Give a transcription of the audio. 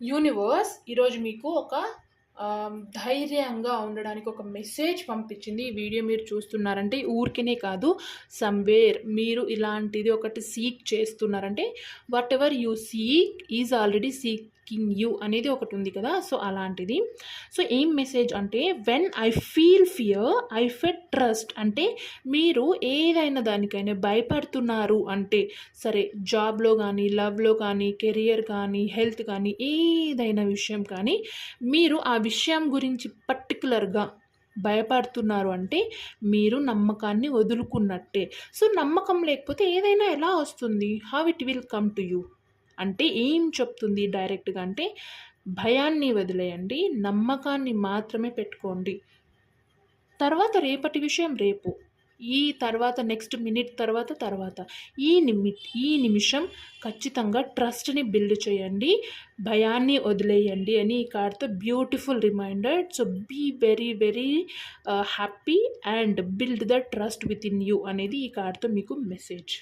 Universe ఈరోజు మీకు ఒక ధైర్యంగా ఉండడానికి ఒక మెసేజ్ పంపించింది. ఈ వీడియో మీరు చూస్తున్నారంటే ఊరికనే కాదు, సమ్వేర్ మీరు ఇలాంటిది ఒకటి సీక్ చేస్తున్నారంటే what ever you seek is already seeking you అనేది ఒకటి ఉంది కదా. సో అలాంటిది. సో ఏం మెసేజ్ అంటే, when I feel fear I fed trust. అంటే మీరు ఏదైనా దానికైనా భయపడుతున్నారు అంటే, సరే జాబ్లో కానీ, లవ్లో కానీ, కెరియర్ కానీ, హెల్త్ కానీ, ఏదైనా విషయం కానీ మీరు ఆ విషయం గురించి పర్టికులర్గా భయపడుతున్నారు అంటే మీరు నమ్మకాన్ని వదులుకున్నట్టే. సో నమ్మకం లేకపోతే ఏదైనా ఎలా వస్తుంది? How it will come to you అంటే ఏం చెప్తుంది డైరెక్ట్గా అంటే, భయాన్ని వదిలేయండి, నమ్మకాన్ని మాత్రమే పెట్టుకోండి. తర్వాత రేపటి విషయం రేపు, ఈ తర్వాత నెక్స్ట్ మినిట్ తర్వాత ఈ నిమిషం ఖచ్చితంగా ట్రస్ట్ని బిల్డ్ చేయండి, భయాన్ని వదిలేయండి అని ఈ కార్డ్తో beautiful reminder. So be very very happy and build the trust with in you అనేది ఈ కార్డ్తో మీకు మెసేజ్.